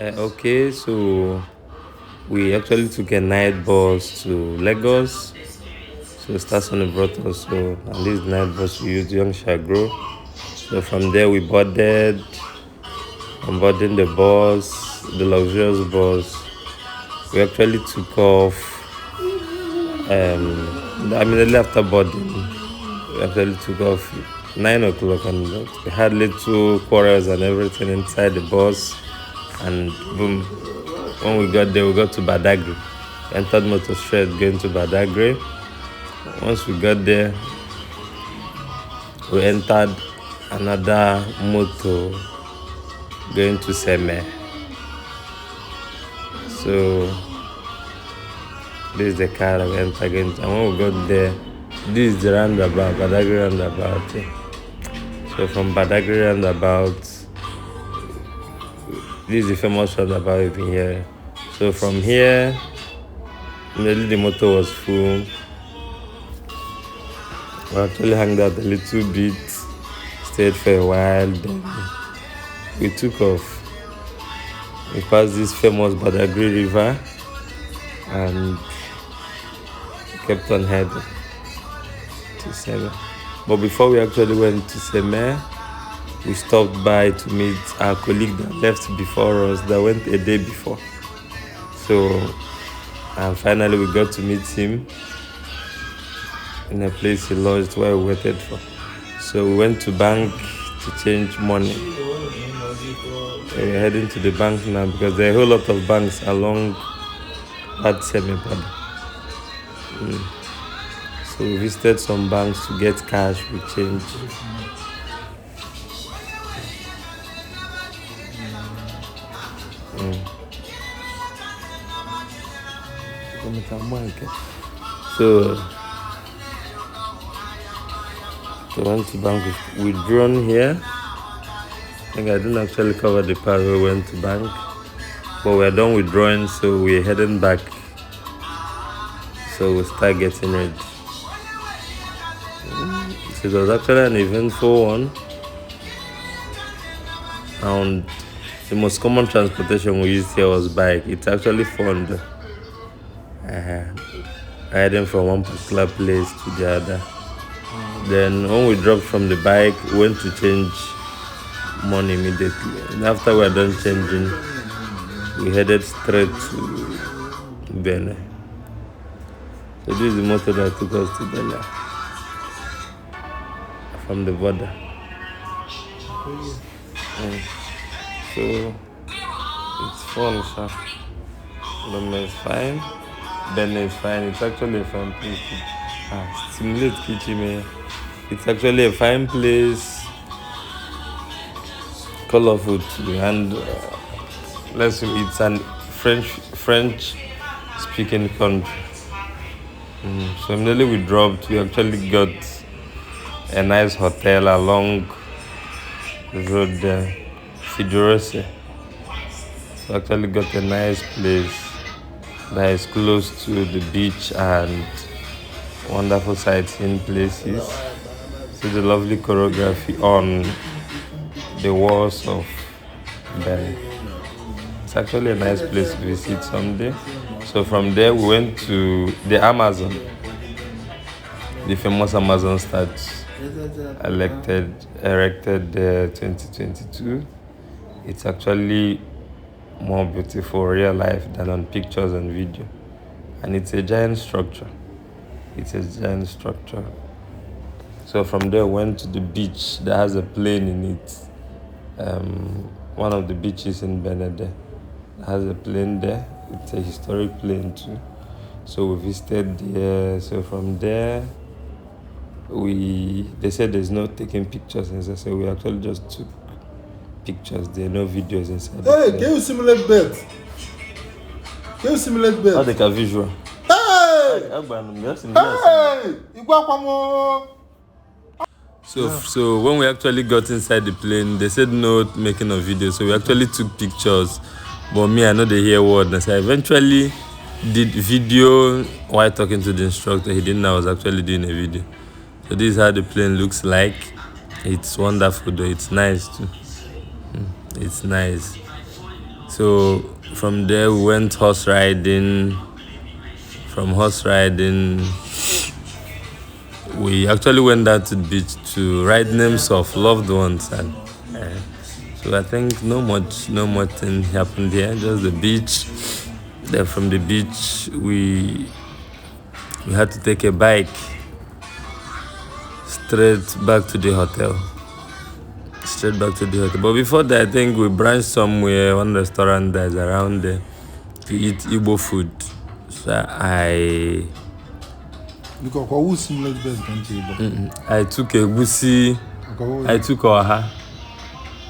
Okay, so we actually took a night bus to Lagos. So Stasoni brought us. So on this night bus we used Young Shagro. So from there we boarded. On boarding the bus, the luxurious bus, we actually took off. Immediately after boarding, we actually took off 9 o'clock, and we had little quarrels and everything inside the bus. And boom, when we got there, we got to Badagry. We entered motor straight going to Badagry. Once we got there, we entered another motor going to Seme. So this is the car that we entered again. And when we got there, this is the roundabout, Badagry roundabout. So from Badagry roundabout, this is the famous roundabout you've been here. So from here, immediately the motor was full. We actually hung out a little bit, stayed for a while, then we took off. We passed this famous Badagry River and kept on heading to Seme. But before we actually went to Seme, we stopped by to meet our colleague that left before us, that went a day before. So, and finally we got to meet him in a place he lodged where we waited for. So we went to bank to change money. So we're heading to the bank now because there are a whole lot of banks along that Seme border. So we visited some banks to get cash with change. So we went to bank, we drawn here. I think I didn't actually cover the part where we went to bank, but we're done withdrawing, so we're heading back. So we'll start getting ready. So it was actually an eventful one, and the most common transportation we used here was bike. It's actually fun though. Riding from one particular place to the other. Then when we dropped from the bike, we went to change money immediately. And after we were done changing, we headed straight to Benin. So this is the motor that took us to Benin from the border. So it's fun, sir. Lome is fine. Benin is fine. It's actually a fine place to stimulate Kichime. It's actually a fine place, colorful too, and let's say it's a French speaking country. So immediately we dropped, we actually got a nice hotel along the road there, Fidorose. So actually got a nice place that is close to the beach and wonderful sightseeing places. See the lovely choreography on the walls of Benin. It's actually a nice place to visit someday. So from there we went to the Amazon, the famous Amazon statue erected 2022. It's actually more beautiful real life than on pictures and video, and it's a giant structure. So from there we went to the beach that has a plane in it. One of the beaches in Benin there has a plane there. It's a historic plane too. So we visited there. So from there they said there's no taking pictures inside, so we actually just took pictures. There are no videos inside. Hey, can you simulate bet? How they can visual? Hey! So when we actually got inside the plane, they said no making of video, so we actually took pictures. But me, I know they hear word, and so I eventually did video while talking to the instructor. He didn't know I was actually doing a video. So this is how the plane looks like. It's wonderful though. It's nice too. It's nice. So from there we went horse riding. From horse riding, we actually went down to the beach to write names of loved ones, and so I think no much thing happened here. Just the beach. Then from the beach we had to take a bike straight back to the hotel. But before that, I think we branched somewhere, one restaurant that's around there, to eat Igbo food. So I took egusi, I took oha,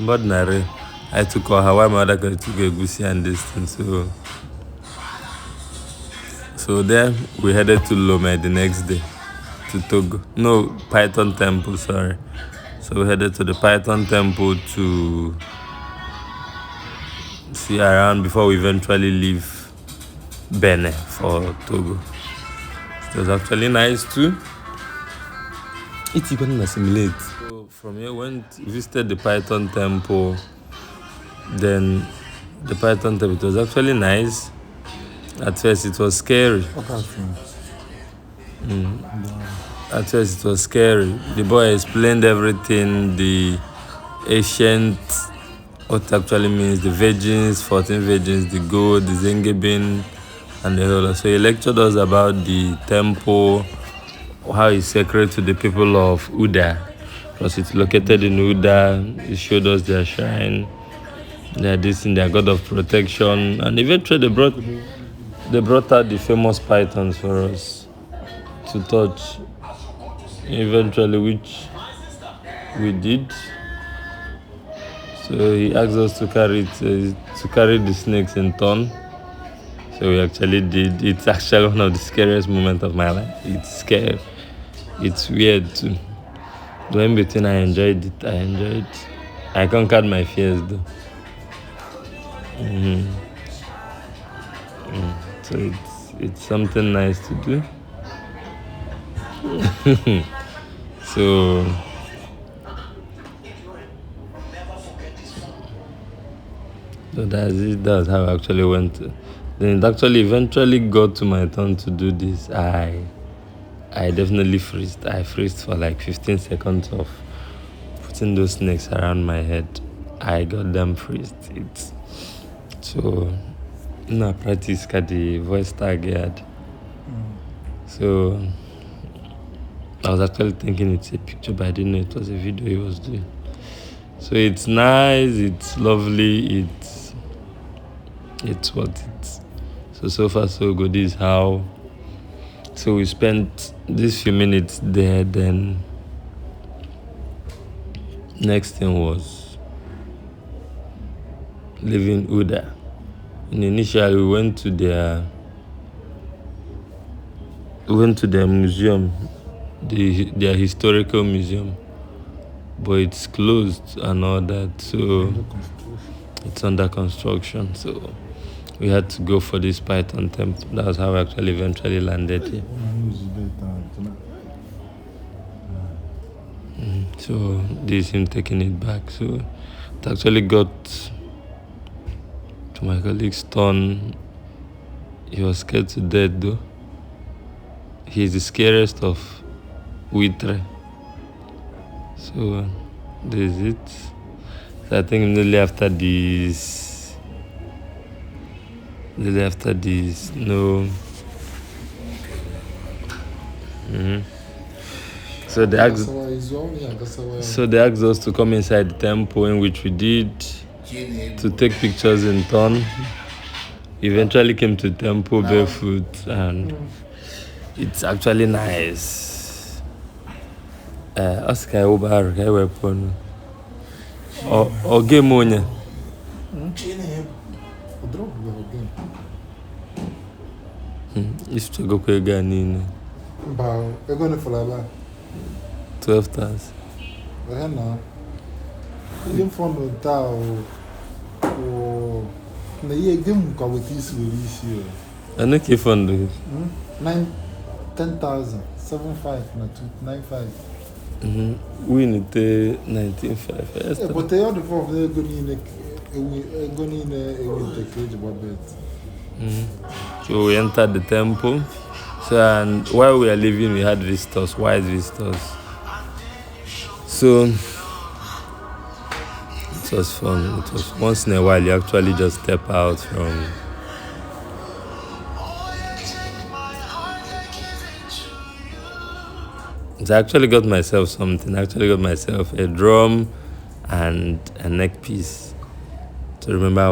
but nare. I took oha. Why my mother took egusi and this thing. So then we headed to Lome the next day, to Togo. No, Python Temple. Sorry. So we headed to the Python Temple to see around before we eventually leave Benin for Togo. It was actually nice too. It's even assimilate. So from here, visited the Python Temple. Then the Python Temple, it was actually nice. At first, it was scary. At first, it was scary. The boy explained everything, the ancient, what actually means, the virgins, 14 virgins, the gold, the Zengebin, and the whole. So he lectured us about the temple, how it's sacred to the people of Uda, because it's located in Uda. He showed us their shrine, their god of protection, and eventually they brought out the famous pythons for us to touch. Eventually, which we did. So he asked us to carry the snakes in turn. So we actually did. It's actually one of the scariest moments of my life. It's scary. It's weird too. Though in between, I enjoyed it. I conquered my fears though. So it's something nice to do. So that's it. That's how I actually went. Then it actually eventually got to my turn to do this. I definitely freezed. I freezed for like 15 seconds of putting those snakes around my head. I got them freezed. So I practice the voice tag had. So I was actually thinking it's a picture, but I didn't know it was a video he was doing. So it's nice, it's lovely, it's what it's. So far so good. This is how. So we spent these few minutes there. Then next thing was leaving Uda. And initially we went to their museum, their historical museum, but it's closed and all that, so it's under construction. So we had to go for this Python temple. That was how we actually eventually landed here. So this is him taking it back. So it actually got to my colleague's turn. He was scared to death though. He's the scariest of we three. So this is it. So I think immediately after this, no. So they asked us to come inside the temple, in which we did, to take pictures in turn. Eventually came to the temple barefoot, and it's actually nice. Oscar Ubar, I weapon. Or game on. If to go again in 12,000. I know you found it. 10,000, 7,500, 9,500. We need 19,500. But they are the four of the good going in a cage about So we entered the temple. So, and while we were leaving, we had visitors, white visitors. So it was fun. It was once in a while you actually just step out from. So I actually got myself something. I actually got myself a drum and a neck piece. So remember, I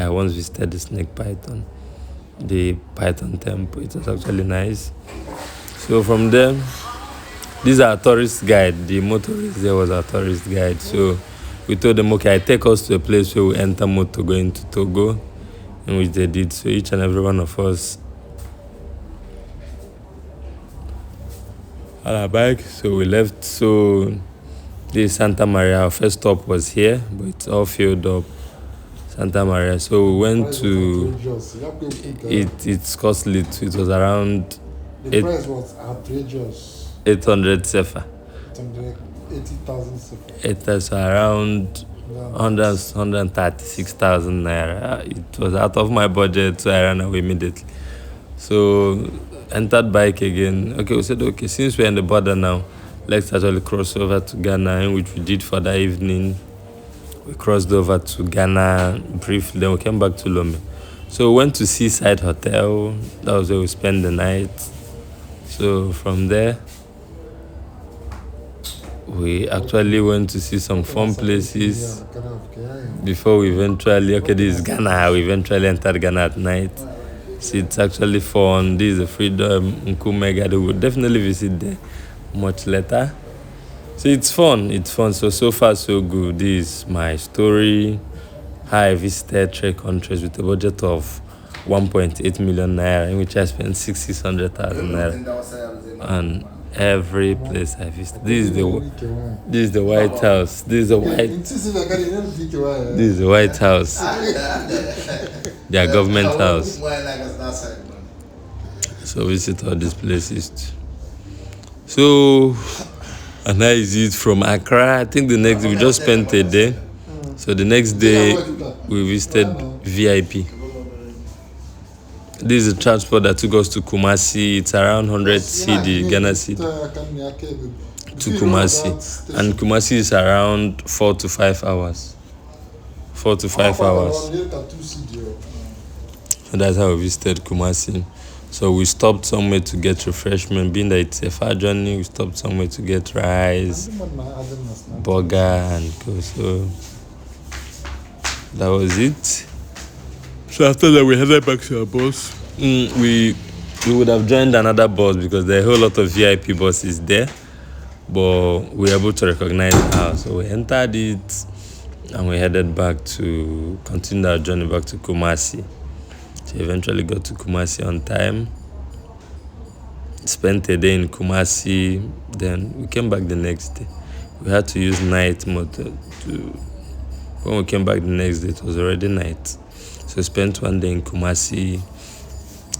once visited the snake python, the python temple. It was actually nice. So from there, these are our tourist guide. The motorist there was our tourist guide. So we told them, okay, take us to a place where we enter motor going to Togo, in which they did. So each and every one of us on our bike. So we left. So this Santa Maria, our first stop was here, but it's all filled up. Santa Maria. So we went to it's costly too. It was around the price was outrageous. 800 sefa. 80,000 sefa. It was around 136,000 naira. It was out of my budget, so I ran away immediately. So entered bike again. Okay, we said, okay, since we're in the border now, let's actually cross over to Ghana, which we did for that evening. We crossed over to Ghana briefly, then we came back to Lome. So we went to Seaside Hotel. That was where we spent the night. So from there, we actually went to see some fun places before we eventually, okay, this is Ghana. We eventually entered Ghana at night. So it's actually fun. This is the Freedom Nkumega. We will definitely visit there much later. So it's fun. So far so good. This is my story. How I visited 3 countries with a budget of 1.8 million naira, in which I spent 600,000 naira on every place I visited. This is the White House. This is the White House. Their government house. So visit all these places too. So, and that is it from Accra. I think the next day we just spent a day. So the next day we visited VIP. This is a transport that took us to Kumasi. It's around 100 CD, Ghana CD, to Kumasi. And Kumasi is around 4 to 5 hours. 4 to 5 hours. And that's how we visited Kumasi. So we stopped somewhere to get refreshment. Being that it's a far journey, we stopped somewhere to get rice, burger, and go. So that was it. So after that, we headed back to our bus. We would have joined another bus because there are a whole lot of VIP buses there, but we were able to recognize the house. So we entered it and we headed back to continue our journey back to Kumasi. So eventually got to Kumasi on time. Spent a day in Kumasi. Then we came back the next day. We had to use night motor when we came back the next day, it was already night. So we spent one day in Kumasi.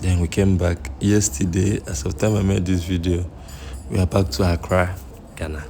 Then we came back yesterday. As of time I made this video, we are back to Accra, Ghana.